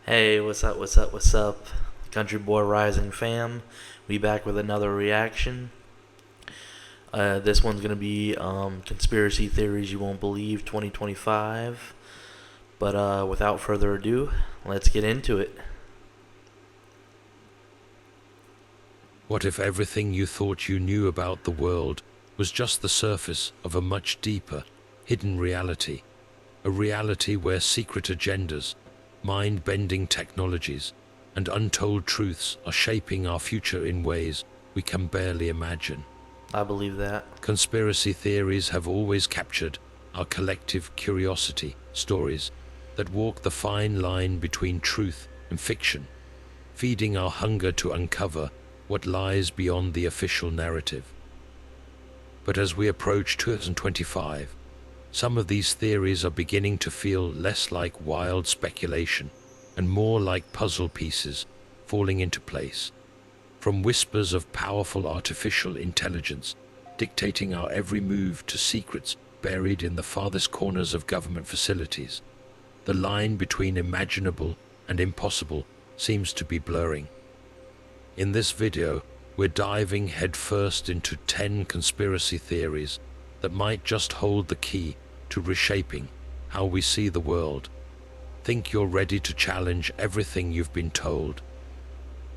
Hey, what's up? Country Boy Rising fam. We back with another reaction. This one's gonna be Conspiracy Theories You Won't Believe 2025. But without further ado, let's get into it. What if everything you thought you knew about the world was just the surface of a much deeper, hidden reality? A reality where secret agendas, mind-bending technologies, and untold truths are shaping our future in ways we can barely imagine. I believe that. Conspiracy theories have always captured our collective curiosity, stories that walk the fine line between truth and fiction, feeding our hunger to uncover what lies beyond the official narrative. But as we approach 2025, some of these theories are beginning to feel less like wild speculation and more like puzzle pieces falling into place. From whispers of powerful artificial intelligence dictating our every move to secrets buried in the farthest corners of government facilities, the line between imaginable and impossible seems to be blurring. In this video, we're diving headfirst into 10 conspiracy theories that might just hold the key to reshaping how we see the world. Think you're ready to challenge everything you've been told?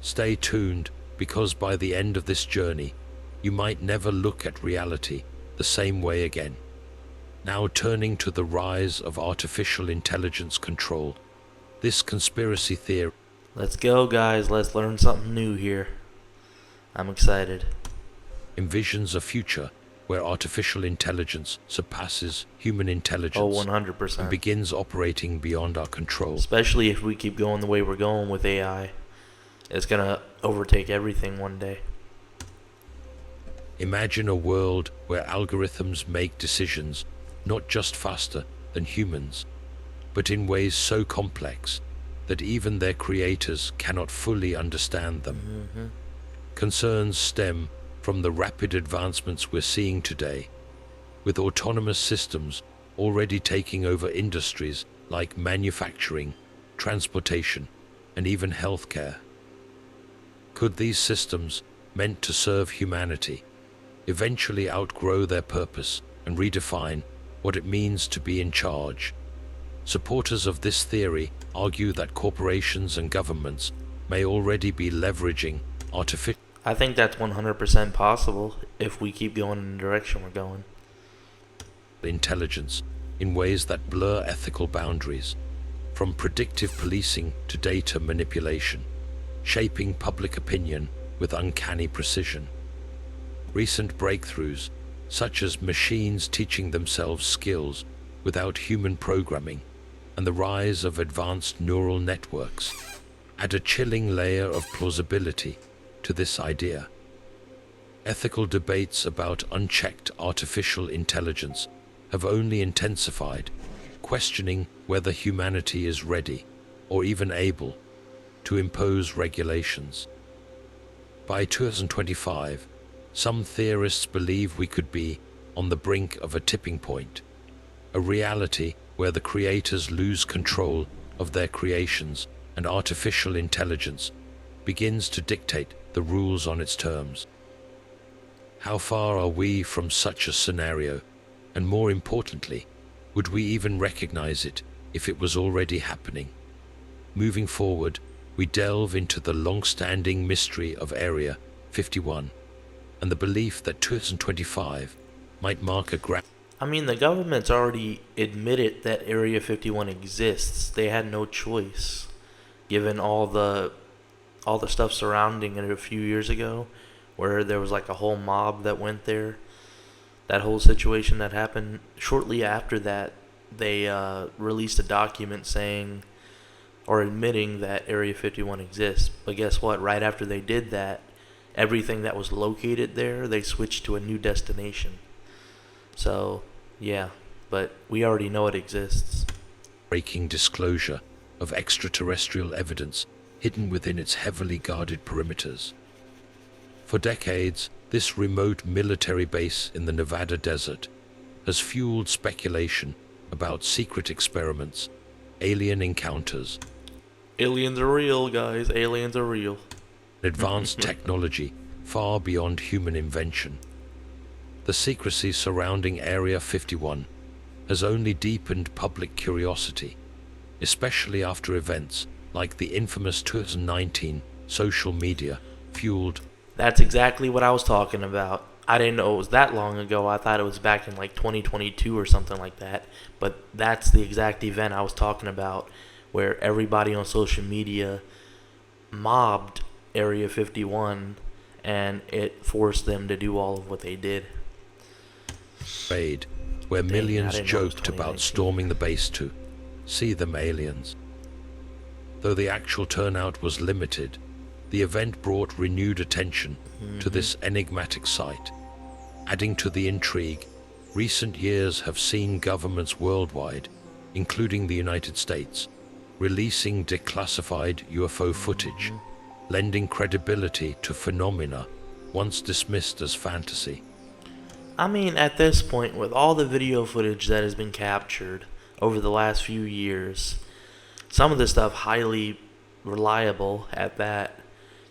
Stay tuned, because by the end of this journey, you might never look at reality the same way again. Now turning to the rise of artificial intelligence control, this conspiracy theory Let's go, guys. Let's learn something new here. I'm excited. envisions a future where artificial intelligence surpasses human Oh, intelligence and 100%. begins operating beyond our control. Especially if we keep going the way we're going with AI. It's gonna overtake everything one day. Imagine a world where algorithms make decisions not just faster than humans, but in ways so complex that even their creators cannot fully understand them. Concerns stem from the rapid advancements we're seeing today, with autonomous systems already taking over industries like manufacturing, transportation, and even healthcare. Could these systems, meant to serve humanity, eventually outgrow their purpose and redefine what it means to be in charge? Supporters of this theory argue that corporations and governments may already be leveraging artificial I think that's 100% possible if we keep going in the direction we're going. intelligence in ways that blur ethical boundaries, from predictive policing to data manipulation, shaping public opinion with uncanny precision. Recent breakthroughs, such as machines teaching themselves skills without human programming, and the rise of advanced neural networks, add a chilling layer of plausibility to this idea. Ethical debates about unchecked artificial intelligence have only intensified, questioning whether humanity is ready, or even able, to impose regulations. By 2025, some theorists believe we could be on the brink of a tipping point, a reality where the creators lose control of their creations and artificial intelligence begins to dictate the rules on its terms. How far are we from such a scenario? And more importantly, would we even recognize it if it was already happening? Moving forward, we delve into the long-standing mystery of Area 51 and the belief that 2025 might mark a I mean, the government's already admitted that Area 51 exists. They had no choice, given all the stuff surrounding it a few years ago, where there was like a whole mob that went there. That whole situation that happened shortly after that, they released a document saying or admitting that Area 51 exists. But guess what? Right after they did that, everything that was located there, they switched to a new destination. So, yeah, but we already know it exists. breaking disclosure of extraterrestrial evidence hidden within its heavily guarded perimeters. For decades, this remote military base in the Nevada desert has fueled speculation about secret experiments, alien encounters, Aliens are real, guys. Aliens are real. Advanced technology far beyond human invention. The secrecy surrounding Area 51 has only deepened public curiosity, especially after events like the infamous 2019 social media fueled. That's exactly what I was talking about. I didn't know it was that long ago. I thought it was back in like 2022 or something like that. But that's the exact event I was talking about, where everybody on social media mobbed Area 51 and it forced them to do all of what they did. Raid, where Dang, millions joked about storming the base to see them aliens. Though the actual turnout was limited, the event brought renewed attention to this enigmatic site. Adding to the intrigue, recent years have seen governments worldwide, including the United States, releasing declassified UFO footage, lending credibility to phenomena once dismissed as fantasy. I mean, at this point, with all the video footage that has been captured over the last few years, some of the stuff highly reliable at that.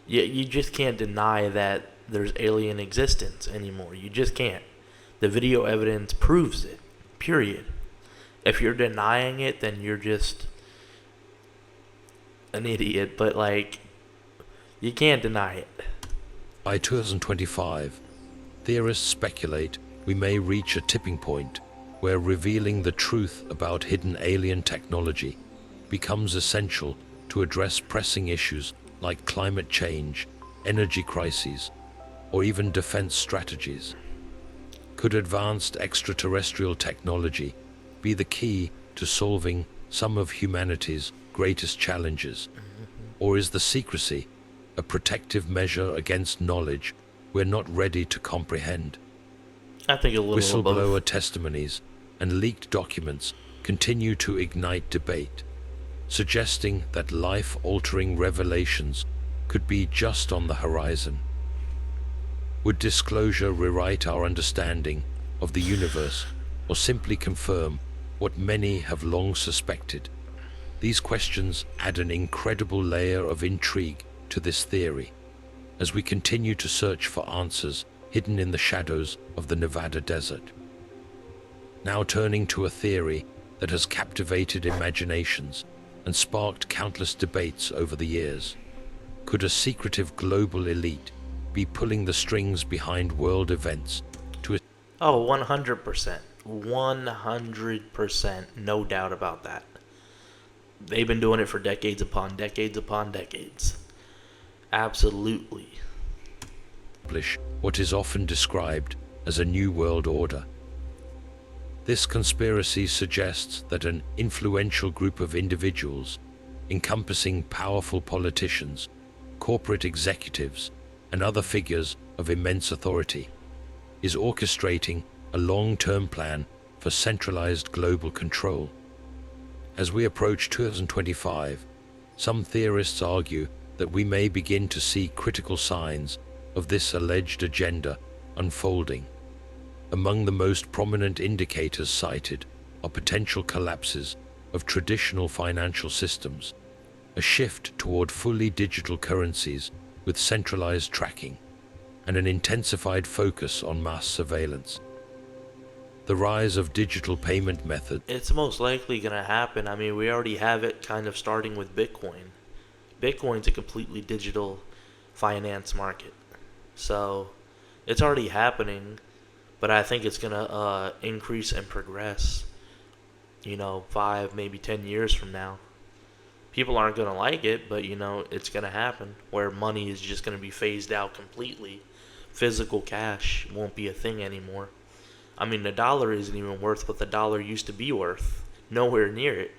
You just can't deny that there's alien existence anymore. You just can't. The video evidence proves it. Period. If you're denying it, then you're just an idiot. But, like, you can't deny it. By 2025, theorists speculate we may reach a tipping point where revealing the truth about hidden alien technology becomes essential to address pressing issues like climate change, energy crises, or even defense strategies. Could advanced extraterrestrial technology be the key to solving some of humanity's greatest challenges? Or is the secrecy a protective measure against knowledge we're not ready to comprehend? I think a little Whistleblower above. testimonies and leaked documents continue to ignite debate, suggesting that life-altering revelations could be just on the horizon. Would disclosure rewrite our understanding of the universe or simply confirm what many have long suspected? These questions add an incredible layer of intrigue to this theory as we continue to search for answers hidden in the shadows of the Nevada desert. Now turning to a theory that has captivated imaginations and sparked countless debates over the years. Could a secretive global elite be pulling the strings behind world events to... Oh, 100%. 100%. No doubt about that. They've been doing it for decades upon decades upon decades. Absolutely. establish what is often described as a new world order. This conspiracy suggests that an influential group of individuals, encompassing powerful politicians, corporate executives, and other figures of immense authority, is orchestrating a long-term plan for centralized global control. As we approach 2025, some theorists argue that we may begin to see critical signs of this alleged agenda unfolding. Among the most prominent indicators cited are potential collapses of traditional financial systems, a shift toward fully digital currencies with centralized tracking, and an intensified focus on mass surveillance. The rise of digital payment methods. It's most likely going to happen. I mean, we already have it kind of starting with Bitcoin. Bitcoin's a completely digital finance market. So it's already happening, but I think it's going to increase and progress, 5, maybe 10 years from now. People aren't going to like it, but, it's going to happen, where money is just going to be phased out completely. Physical cash won't be a thing anymore. I mean, the dollar isn't even worth what the dollar used to be worth. Nowhere near it.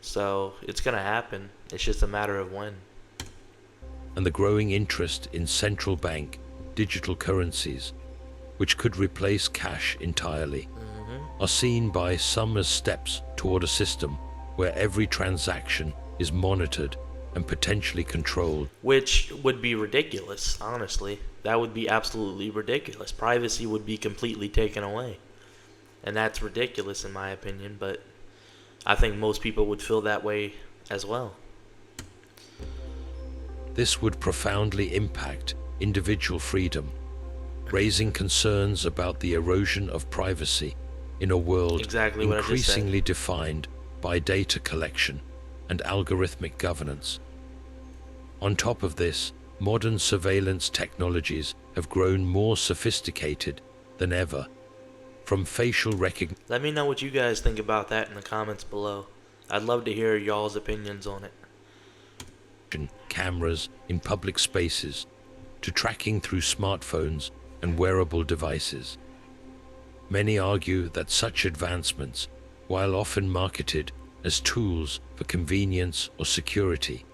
So it's going to happen. It's just a matter of when. And the growing interest in central bank digital currencies, which could replace cash entirely, are seen by some as steps toward a system where every transaction is monitored and potentially controlled. Which would be ridiculous, honestly. That would be absolutely ridiculous. Privacy would be completely taken away. And that's ridiculous in my opinion, but I think most people would feel that way as well. This would profoundly impact individual freedom, raising concerns about the erosion of privacy in a world Exactly what I just said. increasingly defined by data collection and algorithmic governance. On top of this, modern surveillance technologies have grown more sophisticated than ever, from facial recognition, Let me know what you guys think about that in the comments below. I'd love to hear y'all's opinions on it. cameras in public spaces, to tracking through smartphones and wearable devices. Many argue that such advancements, while often marketed as tools for convenience or security,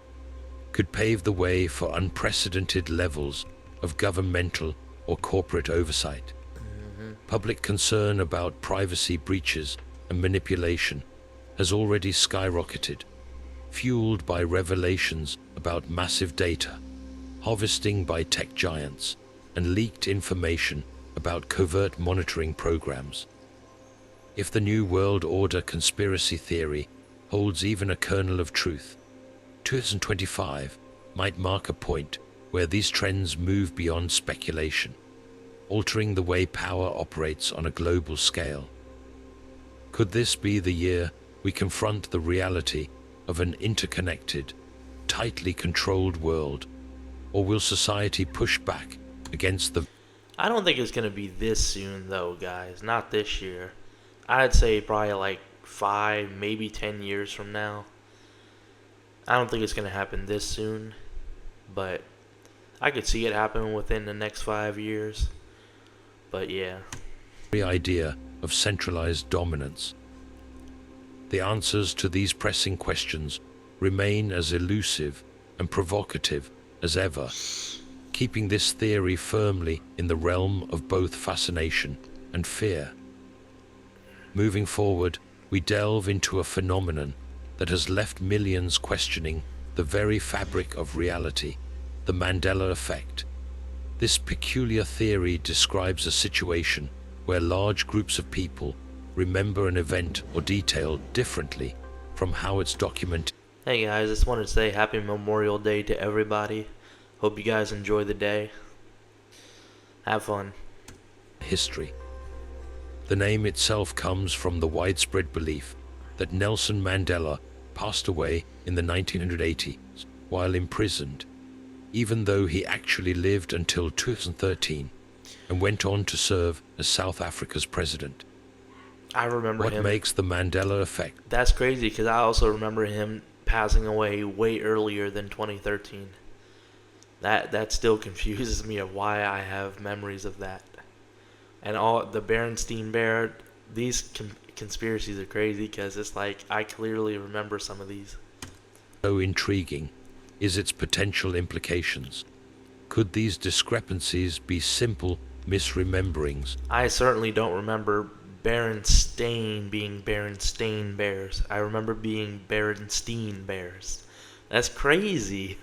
could pave the way for unprecedented levels of governmental or corporate oversight. Public concern about privacy breaches and manipulation has already skyrocketed, fueled by revelations about massive data, harvesting by tech giants, and leaked information about covert monitoring programs. If the New World Order conspiracy theory holds even a kernel of truth, 2025 might mark a point where these trends move beyond speculation, altering the way power operates on a global scale. Could this be the year we confront the reality of an interconnected, tightly controlled world, or will society push back against the... I don't think it's going to be this soon, though, guys. Not this year. I'd say probably like 5, maybe 10 years from now. I don't think it's going to happen this soon, but I could see it happen within the next 5 years. But yeah. The idea of centralized dominance. The answers to these pressing questions remain as elusive and provocative as ever, keeping this theory firmly in the realm of both fascination and fear. Moving forward, we delve into a phenomenon that has left millions questioning the very fabric of reality, the Mandela effect. This peculiar theory describes a situation where large groups of people remember an event or detail differently from how it's documented. Hey guys, just wanted to say happy Memorial Day to everybody. Hope you guys enjoy the day. Have fun. History. The name itself comes from the widespread belief that Nelson Mandela passed away in the 1980s while imprisoned, even though he actually lived until 2013 and went on to serve as South Africa's president. I remember him. What makes the Mandela effect? That's crazy because I also remember him passing away way earlier than 2013. That still confuses me of why I have memories of that. And all the Berenstain Bear, these conspiracies are crazy because it's like I clearly remember some of these. So intriguing is its potential implications. Could these discrepancies be simple misrememberings? I certainly don't remember Berenstain being Berenstain Bears. I remember being Berenstein Bears. That's crazy.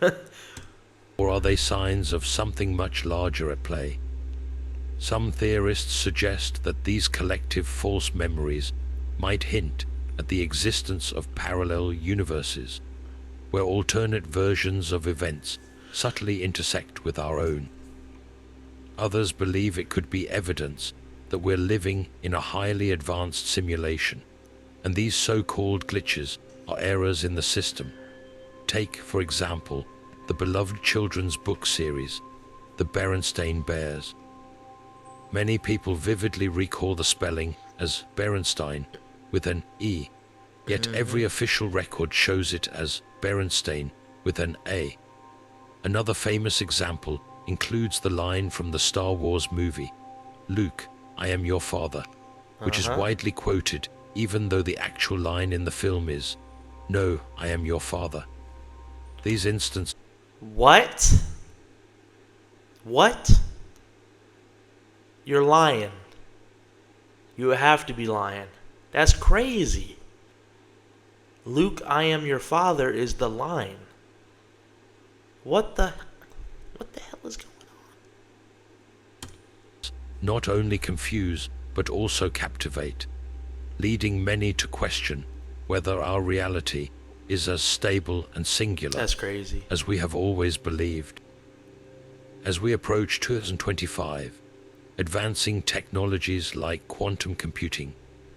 Or are they signs of something much larger at play? Some theorists suggest that these collective false memories might hint at the existence of parallel universes, where alternate versions of events subtly intersect with our own. Others believe it could be evidence that we're living in a highly advanced simulation, and these so-called glitches are errors in the system. Take, for example, the beloved children's book series, The Berenstain Bears. Many people vividly recall the spelling as Berenstein with an E, yet every official record shows it as Berenstain with an A. Another famous example includes the line from the Star Wars movie, Luke, I am your father, which is widely quoted even though the actual line in the film is, No, I am your father. These instances... What? What? You're lying. You have to be lying. That's crazy. Luke, I am your father is the line. What the hell is going on? not only confuse but also captivate, leading many to question whether our reality is as stable and singular That's crazy. as we have always believed. As we approach 2025, advancing technologies like quantum computing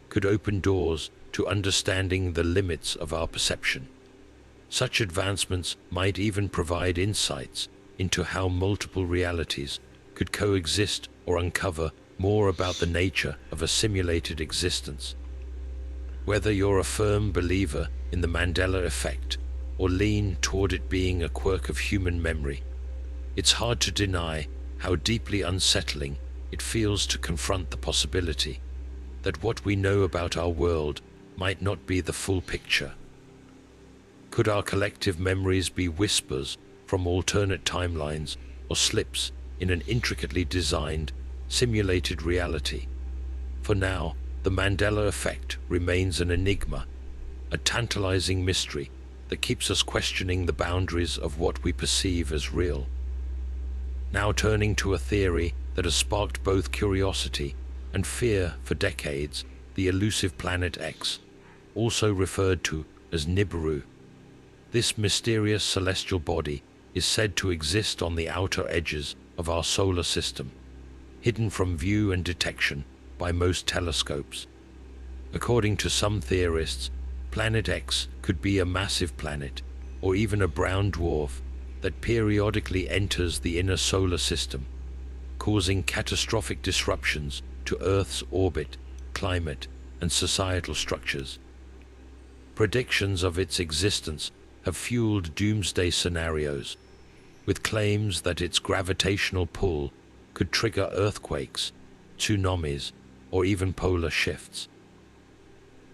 could open doors to understanding the limits of our perception. Such advancements might even provide insights into how multiple realities could coexist or uncover more about the nature of a simulated existence. Whether you're a firm believer in the Mandela effect or lean toward it being a quirk of human memory, it's hard to deny how deeply unsettling it feels to confront the possibility that what we know about our world might not be the full picture. Could our collective memories be whispers from alternate timelines or slips in an intricately designed, simulated reality? For now, the Mandela effect remains an enigma, a tantalizing mystery that keeps us questioning the boundaries of what we perceive as real. Now turning to a theory that has sparked both curiosity and fear for decades, the elusive Planet X, also referred to as Nibiru. This mysterious celestial body is said to exist on the outer edges of our solar system, hidden from view and detection by most telescopes. According to some theorists, Planet X could be a massive planet, or even a brown dwarf, that periodically enters the inner solar system, causing catastrophic disruptions to Earth's orbit, climate, and societal structures. Predictions of its existence have fueled doomsday scenarios, with claims that its gravitational pull could trigger earthquakes, tsunamis, or even polar shifts.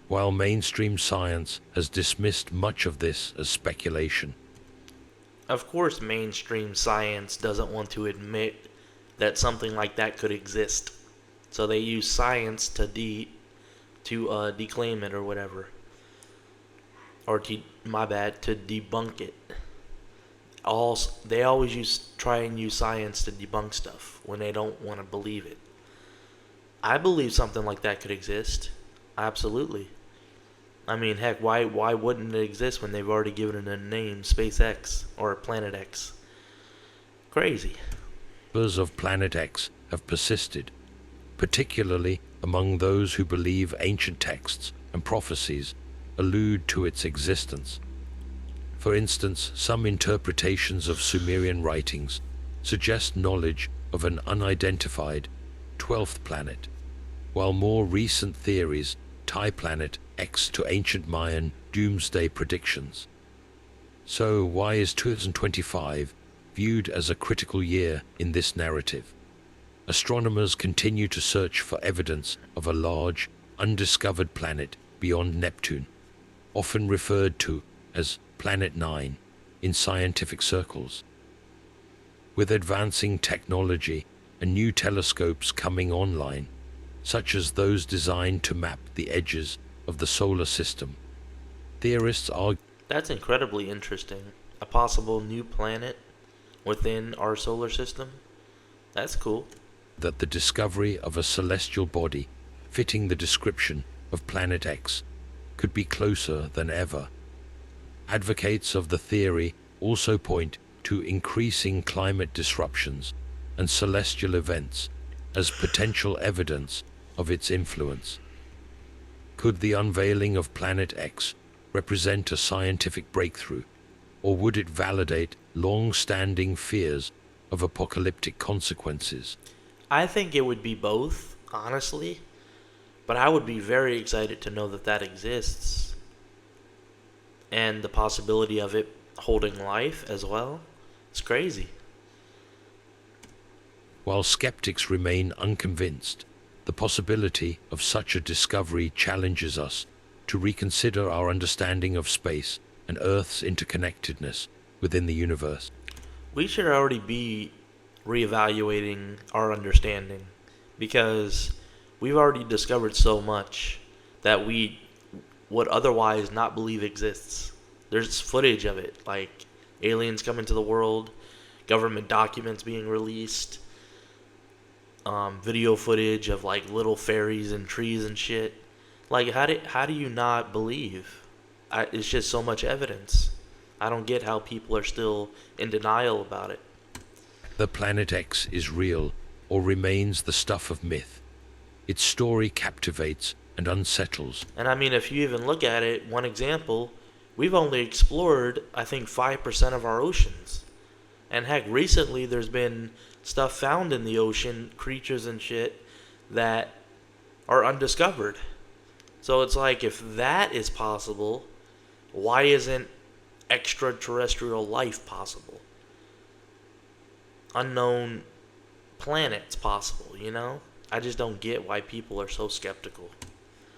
While mainstream science has dismissed much of this as speculation, Of course, mainstream science doesn't want to admit that something like that could exist, so they use science to declaim it or whatever, or to debunk it. They always try and use science to debunk stuff when they don't want to believe it. I believe something like that could exist, absolutely. I mean, heck, why wouldn't it exist when they've already given it a name, SpaceX or Planet X? Crazy. rumors of Planet X have persisted, particularly among those who believe ancient texts and prophecies allude to its existence. For instance, some interpretations of Sumerian writings suggest knowledge of an unidentified 12th planet, while more recent theories tie Planet X to ancient Mayan doomsday predictions. So why is 2025 viewed as a critical year in this narrative? Astronomers continue to search for evidence of a large, undiscovered planet beyond Neptune, often referred to as Planet 9 in scientific circles. With advancing technology and new telescopes coming online, such as those designed to map the edges of the solar system, theorists argue That's incredibly interesting. A possible new planet within our solar system? That's cool. that the discovery of a celestial body fitting the description of Planet X could be closer than ever. Advocates of the theory also point to increasing climate disruptions and celestial events as potential evidence of its influence. Could the unveiling of Planet X represent a scientific breakthrough, or would it validate long-standing fears of apocalyptic consequences? I think it would be both, honestly. But I would be very excited to know that exists. And the possibility of it holding life as well. It's crazy. While skeptics remain unconvinced, the possibility of such a discovery challenges us to reconsider our understanding of space and Earth's interconnectedness within the universe. We should already be reevaluating our understanding because we've already discovered so much that we would otherwise not believe exists. There's footage of it, like aliens coming to the world, government documents being released, video footage of like little fairies and trees and shit. Like, how do you not believe? it's just so much evidence. I don't get how people are still in denial about it. The Planet X is real or remains the stuff of myth. Its story captivates and unsettles. And I mean, if you even look at it, one example, we've only explored, I think, 5% of our oceans. And heck, recently there's been stuff found in the ocean, creatures and shit, that are undiscovered. So it's like, if that is possible, why isn't extraterrestrial life possible? Unknown planets possible, you know? I just don't get why people are so skeptical.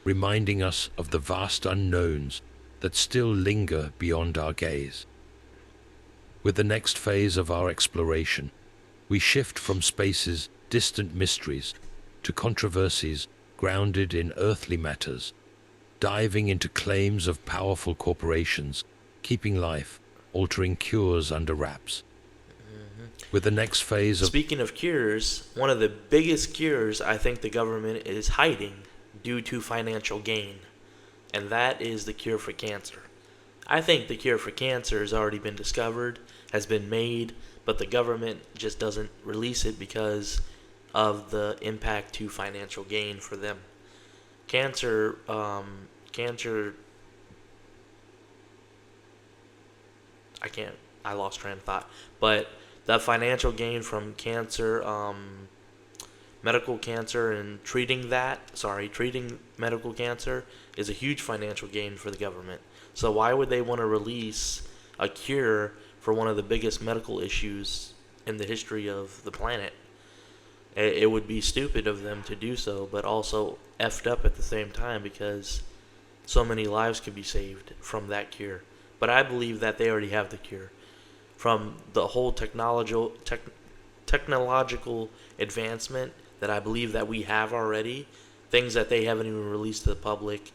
Reminding us of the vast unknowns that still linger beyond our gaze. With the next phase of our exploration, we shift from space's distant mysteries to controversies grounded in earthly matters, diving into claims of powerful corporations keeping life, altering cures under wraps. With the next phase of... Speaking of cures, one of the biggest cures I think the government is hiding due to financial gain, and that is the cure for cancer. I think the cure for cancer has already been discovered, has been made, but the government just doesn't release it because of the impact to financial gain for them. Cancer, I lost train of thought, but the financial gain from cancer, medical cancer, and treating medical cancer is a huge financial gain for the government. So why would they want to release a cure for one of the biggest medical issues in the history of the planet? It would be stupid of them to do so, but also effed up at the same time, because so many lives could be saved from that cure. But I believe that they already have the cure. From the whole technological advancement that I believe that we have already, things that they haven't even released to the public,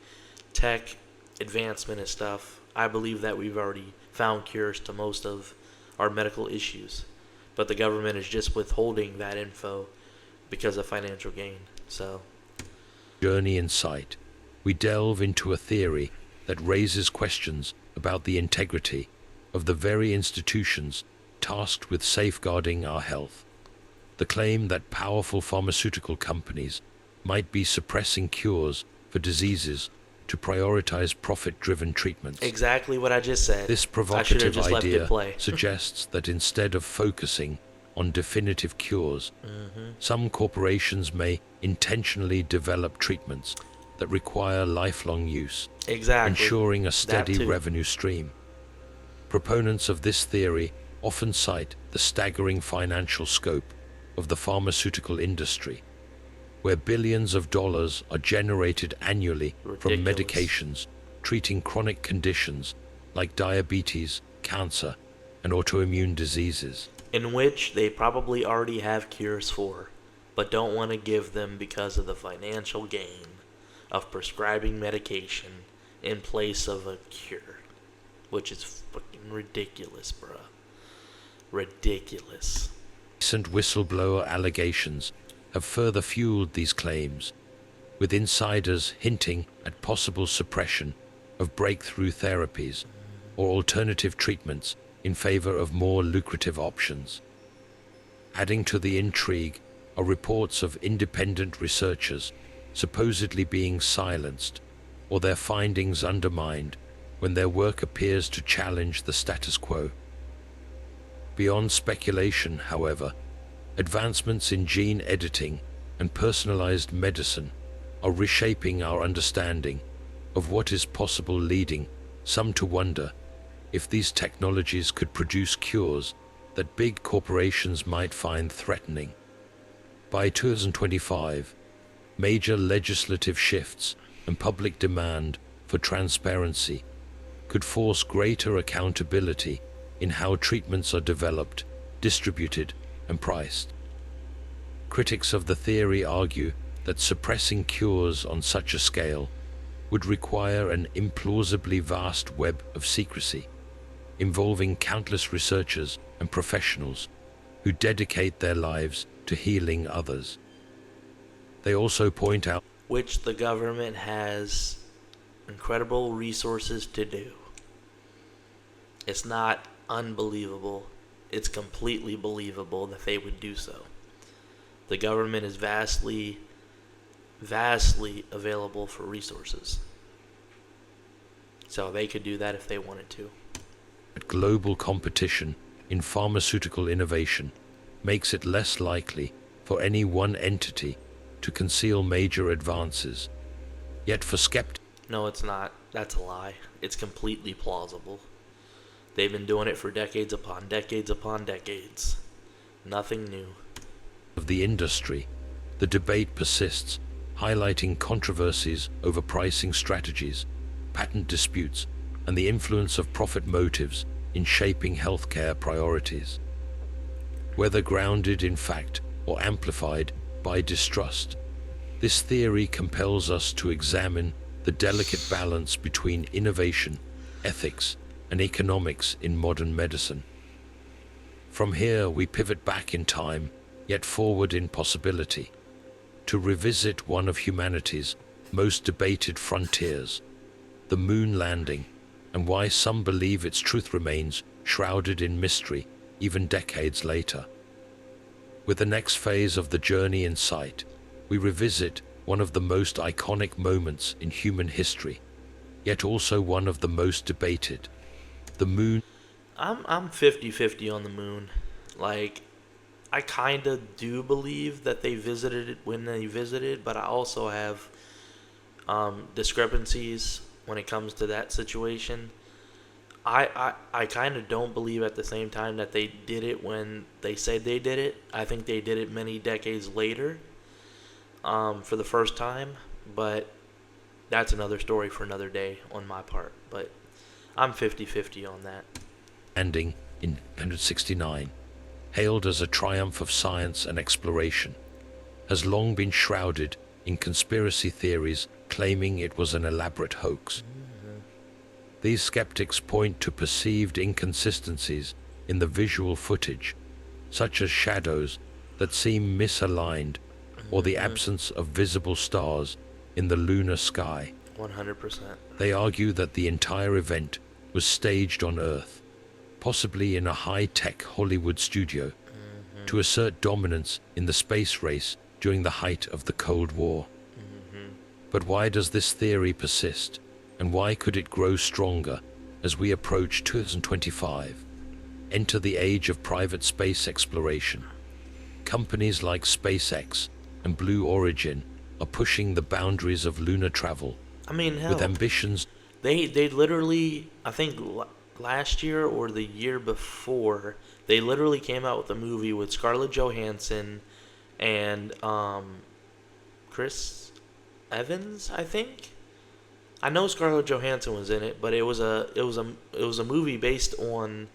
tech advancement and stuff, I believe that we've already found cures to most of our medical issues. But the government is just withholding that info because of financial gain. So, journey in sight, we delve into a theory that raises questions about the integrity of the very institutions tasked with safeguarding our health. The claim that powerful pharmaceutical companies might be suppressing cures for diseases to prioritize profit-driven treatments. exactly what I just said. This I should have provocative just left idea it play. suggests that instead of focusing on definitive cures, some corporations may intentionally develop treatments that require lifelong use, Exactly. ensuring a That steady too. revenue stream. Proponents of this theory often cite the staggering financial scope of the pharmaceutical industry, where billions of dollars are generated annually from Ridiculous. medications treating chronic conditions like diabetes, cancer, and autoimmune diseases. In which they probably already have cures for, but don't want to give them because of the financial gain of prescribing medication in place of a cure, which is fucking ridiculous, bruh. Ridiculous. Recent whistleblower allegations have further fueled these claims, with insiders hinting at possible suppression of breakthrough therapies or alternative treatments in favor of more lucrative options. Adding to the intrigue are reports of independent researchers supposedly being silenced or their findings undermined when their work appears to challenge the status quo. Beyond speculation, however, advancements in gene editing and personalized medicine are reshaping our understanding of what is possible, leading some to wonder if these technologies could produce cures that big corporations might find threatening. By 2025, major legislative shifts and public demand for transparency could force greater accountability in how treatments are developed, distributed, and priced. Critics of the theory argue that suppressing cures on such a scale would require an implausibly vast web of secrecy, involving countless researchers and professionals who dedicate their lives to healing others. They also point out Which the government has incredible resources to do. It's not unbelievable. It's completely believable that they would do so. The government is vastly available for resources. So they could do that if they wanted to. Global competition in pharmaceutical innovation makes it less likely for any one entity to conceal major advances. Yet for skeptics, No, it's not. That's a lie. It's completely plausible. They've been doing it for decades upon decades upon decades. Nothing new. of the industry, the debate persists, highlighting controversies over pricing strategies, patent disputes, and the influence of profit motives in shaping healthcare priorities. Whether grounded in fact or amplified by distrust, this theory compels us to examine the delicate balance between innovation, ethics, and economics in modern medicine. From here, we pivot back in time, yet forward in possibility, to revisit one of humanity's most debated frontiers, the moon landing, and why some believe its truth remains shrouded in mystery even decades later. With the next phase of the journey in sight, we revisit one of the most iconic moments in human history, yet also one of the most debated, the moon. I'm 50-50 on the moon. Like, I kind of do believe that they visited it when they visited, but I also have discrepancies when it comes to that situation. I kind of don't believe at the same time that they did it when they said they did it. I think they did it many decades later for the first time, but that's another story for another day on my part. But I'm 50-50 on that. Landing in 1969, hailed as a triumph of science and exploration, has long been shrouded in conspiracy theories claiming it was an elaborate hoax. These skeptics point to perceived inconsistencies in the visual footage, such as shadows that seem misaligned or the absence of visible stars in the lunar sky. 100%. They argue that the entire event was staged on Earth, possibly in a high-tech Hollywood studio, to assert dominance in the space race during the height of the Cold War. But why does this theory persist, and why could it grow stronger as we approach 2025, enter the age of private space exploration? Companies like SpaceX and Blue Origin are pushing the boundaries of lunar travel I mean, hell, with ambitions. They literally, I think last year or the year before, they literally came out with a movie with Scarlett Johansson and Chris Evans, I think. I know Scarlett Johansson was in it, but it was a movie based on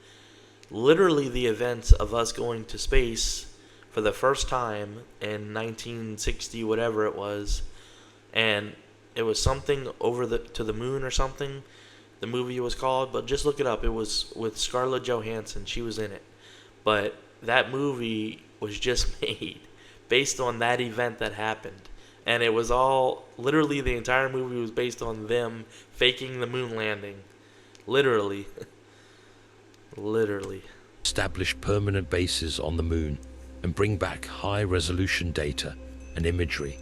literally the events of us going to space for the first time in 1960, whatever it was, and it was something to the moon or something. The movie was called, but just look it up. It was with Scarlett Johansson. She was in it. But that movie was just made based on that event that happened. And it was all, literally the entire movie was based on them faking the moon landing. Literally. Literally. Establish permanent bases on the moon and bring back high-resolution data and imagery.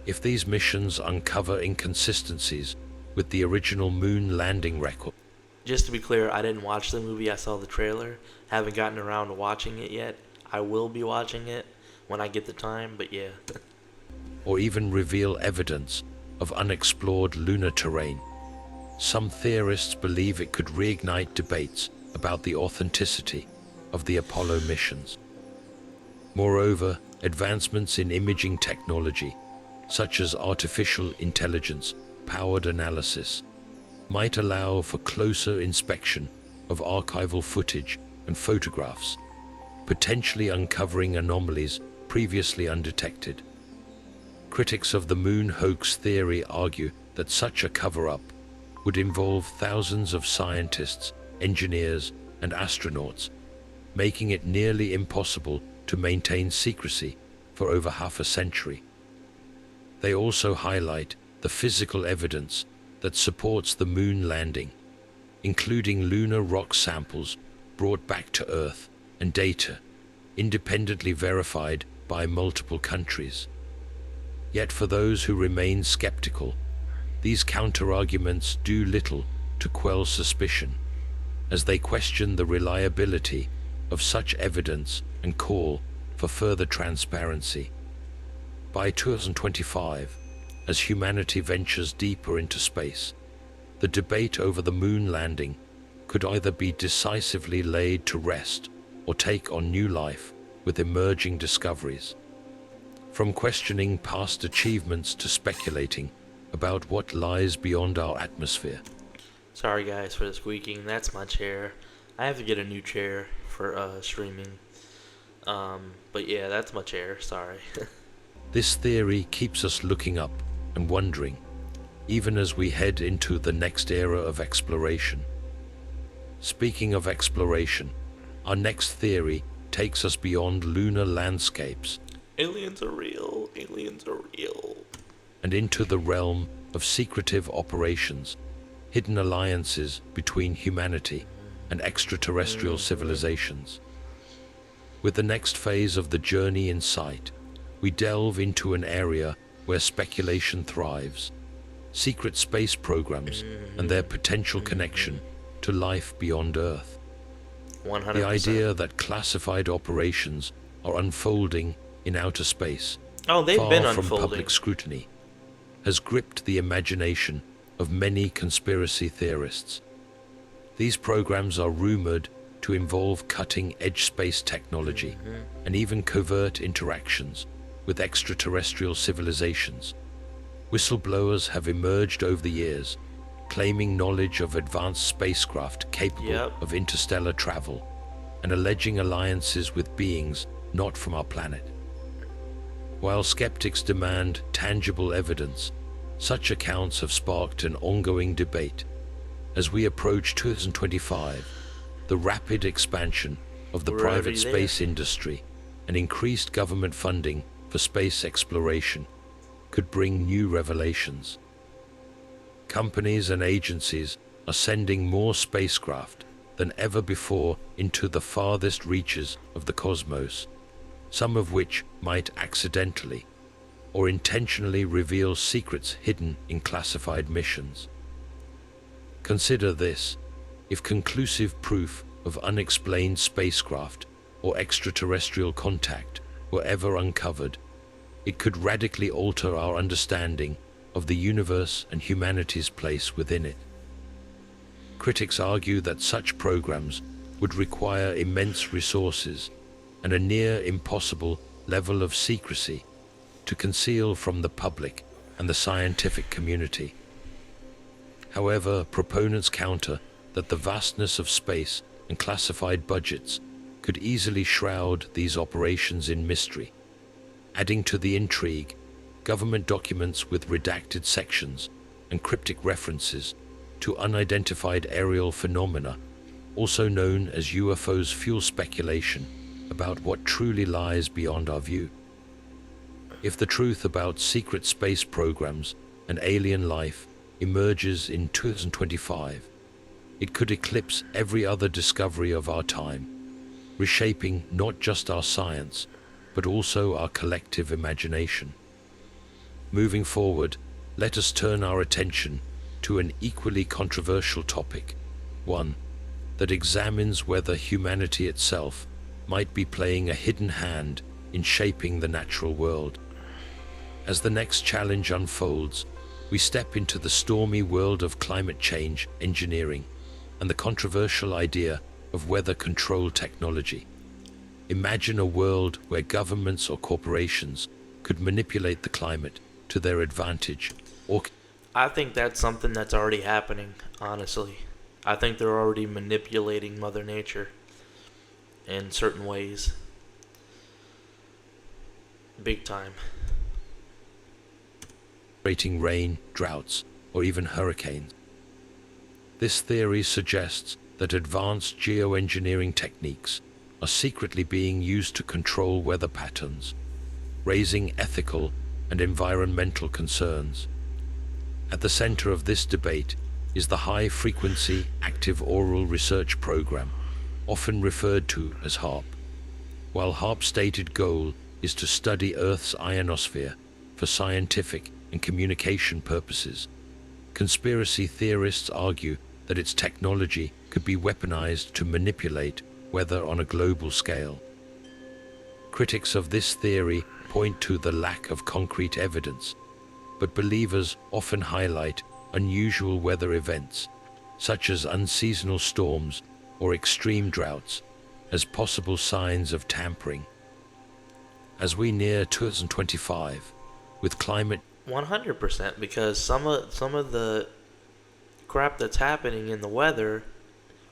If these missions uncover inconsistencies with the original moon landing record. Just to be clear, I didn't watch the movie. I saw the trailer. Haven't gotten around to watching it yet. I will be watching it when I get the time, but yeah. Or even reveal evidence of unexplored lunar terrain. Some theorists believe it could reignite debates about the authenticity of the Apollo missions. Moreover, advancements in imaging technology, such as artificial intelligence-powered analysis, might allow for closer inspection of archival footage and photographs, potentially uncovering anomalies previously undetected. Critics of the moon hoax theory argue that such a cover-up would involve thousands of scientists, engineers, and astronauts, making it nearly impossible to maintain secrecy for over half a century. They also highlight the physical evidence that supports the moon landing, including lunar rock samples brought back to Earth and data independently verified by multiple countries. Yet for those who remain skeptical, these counter-arguments do little to quell suspicion, as they question the reliability of such evidence and call for further transparency. By 2025, as humanity ventures deeper into space, the debate over the moon landing could either be decisively laid to rest or take on new life with emerging discoveries. From questioning past achievements to speculating about what lies beyond our atmosphere. Sorry guys for the squeaking. That's my chair. I have to get a new chair for streaming. But yeah, that's my chair. Sorry. This theory keeps us looking up and wondering, even as we head into the next era of exploration. Speaking of exploration, our next theory takes us beyond lunar landscapes Aliens are real. Aliens are real. and into the realm of secretive operations, hidden alliances between humanity and extraterrestrial civilizations. With the next phase of the journey in sight, we delve into an area where speculation thrives, secret space programs and their potential connection to life beyond Earth. 100%. The idea that classified operations are unfolding in outer space, Oh, they've far been from unfolding. public scrutiny, has gripped the imagination of many conspiracy theorists. These programs are rumored to involve cutting-edge space technology and even covert interactions with extraterrestrial civilizations. Whistleblowers have emerged over the years, claiming knowledge of advanced spacecraft capable of interstellar travel and alleging alliances with beings not from our planet. While skeptics demand tangible evidence, such accounts have sparked an ongoing debate. As we approach 2025, the rapid expansion of the We're private already there. space industry and increased government funding for space exploration could bring new revelations. Companies and agencies are sending more spacecraft than ever before into the farthest reaches of the cosmos, some of which might accidentally or intentionally reveal secrets hidden in classified missions. Consider this: if conclusive proof of unexplained spacecraft or extraterrestrial contact were ever uncovered, it could radically alter our understanding of the universe and humanity's place within it. Critics argue that such programs would require immense resources and a near impossible level of secrecy to conceal from the public and the scientific community. However, proponents counter that the vastness of space and classified budgets could easily shroud these operations in mystery. Adding to the intrigue, government documents with redacted sections and cryptic references to unidentified aerial phenomena, also known as UFOs, fuel speculation about what truly lies beyond our view. If the truth about secret space programs and alien life emerges in 2025, it could eclipse every other discovery of our time, reshaping not just our science, but also our collective imagination. Moving forward, let us turn our attention to an equally controversial topic, one that examines whether humanity itself might be playing a hidden hand in shaping the natural world. As the next challenge unfolds, we step into the stormy world of climate change engineering and the controversial idea of weather control technology. Imagine a world where governments or corporations could manipulate the climate to their advantage, or I think that's something that's already happening, honestly. I think they're already manipulating Mother Nature in certain ways. Big time. creating rain, droughts, or even hurricanes. This theory suggests that advanced geoengineering techniques are secretly being used to control weather patterns, raising ethical and environmental concerns. At the center of this debate is the High-Frequency Active Oral Research Program, often referred to as HAARP. While HAARP's stated goal is to study Earth's ionosphere for scientific and communication purposes, conspiracy theorists argue that its technology could be weaponized to manipulate weather on a global scale. Critics of this theory point to the lack of concrete evidence, but believers often highlight unusual weather events, such as unseasonal storms or extreme droughts, as possible signs of tampering. As we near 2025, with climate 100%, because some of the crap that's happening in the weather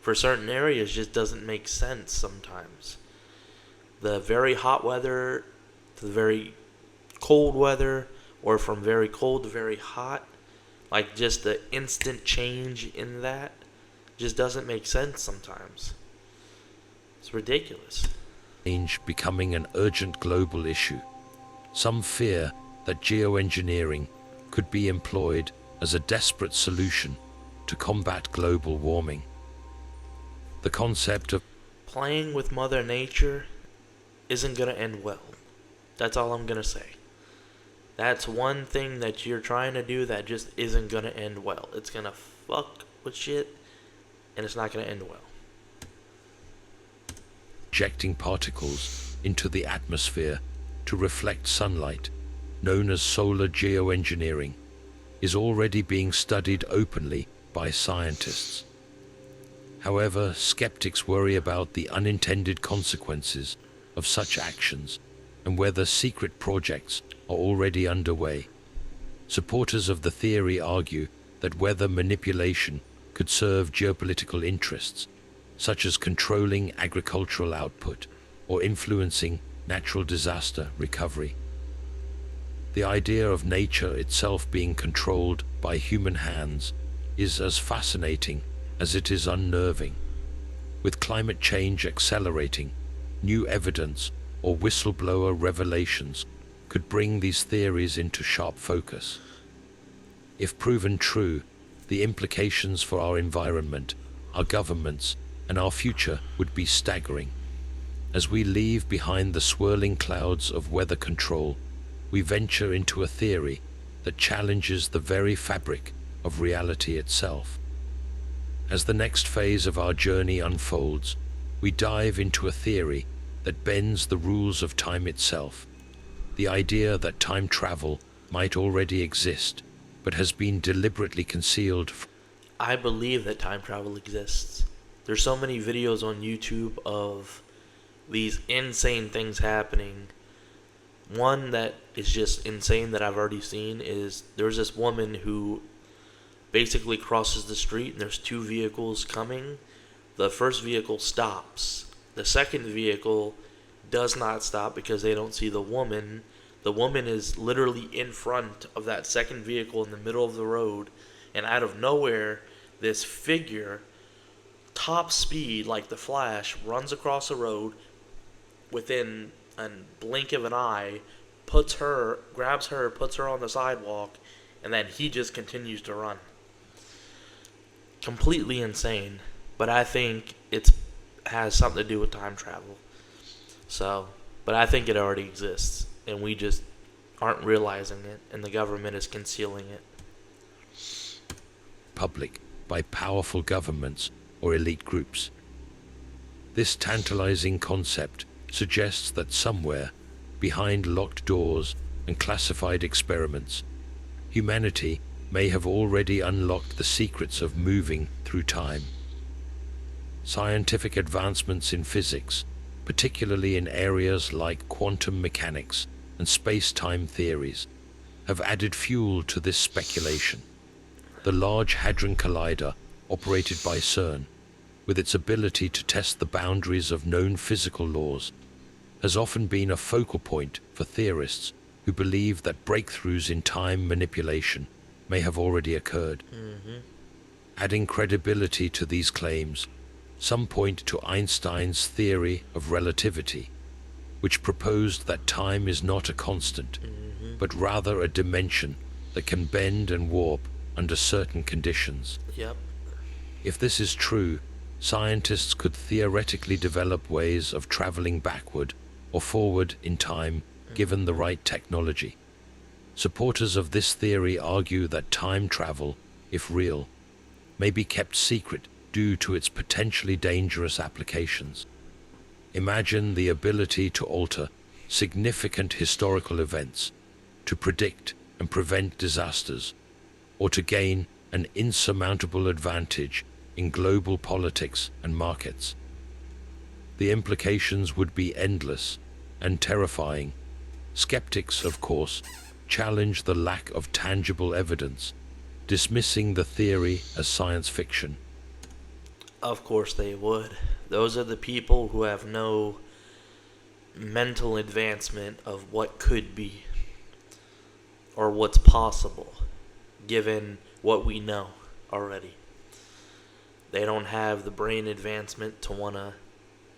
for certain areas just doesn't make sense sometimes. The very hot weather to the very cold weather, or from very cold to very hot, like just the instant change in that just doesn't make sense sometimes. It's ridiculous. change becoming an urgent global issue. Some fear that geoengineering could be employed as a desperate solution to combat global warming. The concept of Playing with Mother Nature isn't going to end well. That's all I'm going to say. That's one thing that you're trying to do that just isn't going to end well. It's going to fuck with shit, and it's not going to end well. injecting particles into the atmosphere to reflect sunlight, known as solar geoengineering, is already being studied openly by scientists. However, skeptics worry about the unintended consequences of such actions and whether secret projects are already underway. Supporters of the theory argue that weather manipulation could serve geopolitical interests, such as controlling agricultural output or influencing natural disaster recovery. The idea of nature itself being controlled by human hands is as fascinating as it is unnerving. With climate change accelerating, new evidence or whistleblower revelations could bring these theories into sharp focus. If proven true, the implications for our environment, our governments, and our future would be staggering. As we leave behind the swirling clouds of weather control, we venture into a theory that challenges the very fabric of reality itself. As the next phase of our journey unfolds, we dive into a theory that bends the rules of time itself. The idea that time travel might already exist, but has been deliberately concealed. I believe that time travel exists. There's so many videos on YouTube of these insane things happening. One that is just insane that I've already seen is there's this woman who basically crosses the street and there's two vehicles coming. The first vehicle stops. The second vehicle does not stop because they don't see the woman. The woman is literally in front of that second vehicle in the middle of the road, and out of nowhere, this figure, top speed like the Flash, runs across the road within a blink of an eye, grabs her, puts her on the sidewalk, and then he just continues to run. Completely insane, but I think it has something to do with time travel. But I think it already exists, and we just aren't realizing it, and the government is concealing it. Public by powerful governments or elite groups. This tantalizing concept suggests that somewhere, behind locked doors and classified experiments, humanity may have already unlocked the secrets of moving through time. Scientific advancements in physics, particularly in areas like quantum mechanics and space-time theories, have added fuel to this speculation. The Large Hadron Collider, operated by CERN, with its ability to test the boundaries of known physical laws, has often been a focal point for theorists who believe that breakthroughs in time manipulation may have already occurred. Adding credibility to these claims, some point to Einstein's theory of relativity, which proposed that time is not a constant, but rather a dimension that can bend and warp under certain conditions. Yep. If this is true, scientists could theoretically develop ways of traveling backward or forward in time given the right technology. Supporters of this theory argue that time travel, if real, may be kept secret due to its potentially dangerous applications. Imagine the ability to alter significant historical events, to predict and prevent disasters, or to gain an insurmountable advantage in global politics and markets. The implications would be endless and terrifying. Skeptics, of course, challenge the lack of tangible evidence, dismissing the theory as science fiction. Of course they would. Those are the people who have no mental advancement of what could be or what's possible given what we know already. They don't have the brain advancement to want to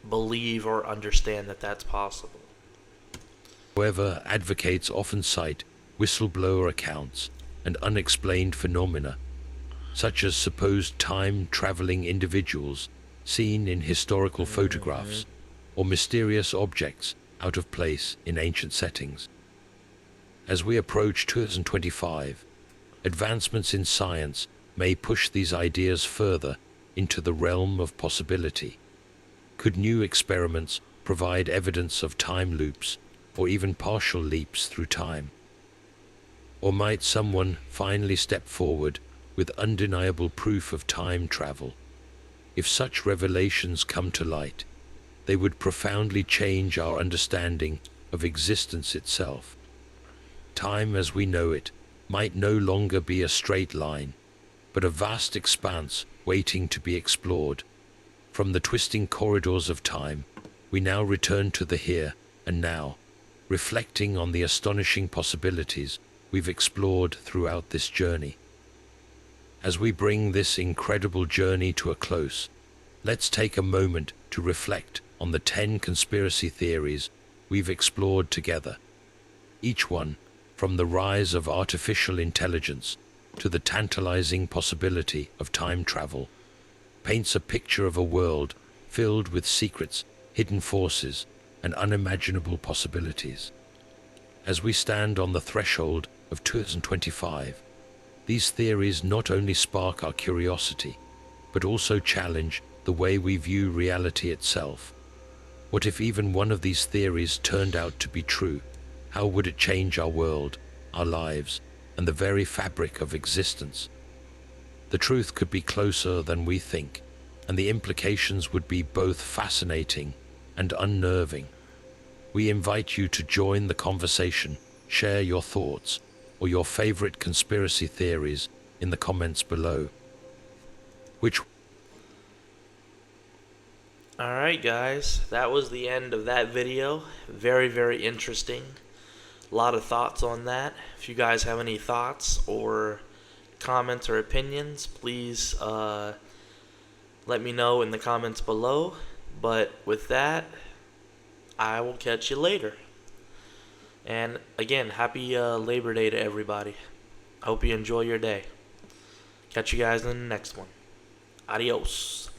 believe or understand that that's possible. However, advocates often cite whistleblower accounts and unexplained phenomena, such as supposed time-traveling individuals seen in historical photographs or mysterious objects out of place in ancient settings. As we approach 2025, advancements in science may push these ideas further into the realm of possibility. Could new experiments provide evidence of time loops or even partial leaps through time? Or might someone finally step forward with undeniable proof of time travel? If such revelations come to light, they would profoundly change our understanding of existence itself. Time as we know it might no longer be a straight line, but a vast expanse waiting to be explored. From the twisting corridors of time, we now return to the here and now, reflecting on the astonishing possibilities we've explored throughout this journey. As we bring this incredible journey to a close, let's take a moment to reflect on the 10 conspiracy theories we've explored together. Each one, from the rise of artificial intelligence to the tantalizing possibility of time travel, paints a picture of a world filled with secrets, hidden forces, and unimaginable possibilities. As we stand on the threshold of 2025, these theories not only spark our curiosity, but also challenge the way we view reality itself. What if even one of these theories turned out to be true? How would it change our world, our lives, and the very fabric of existence? The truth could be closer than we think, and the implications would be both fascinating and unnerving. We invite you to join the conversation, share your thoughts, or your favorite conspiracy theories in the comments below. Alright guys, that was the end of that video. Very, very interesting. A lot of thoughts on that. If you guys have any thoughts or comments or opinions, please let me know in the comments below. But with that, I will catch you later. And again, happy Labor Day to everybody. I hope you enjoy your day. Catch you guys in the next one. Adios.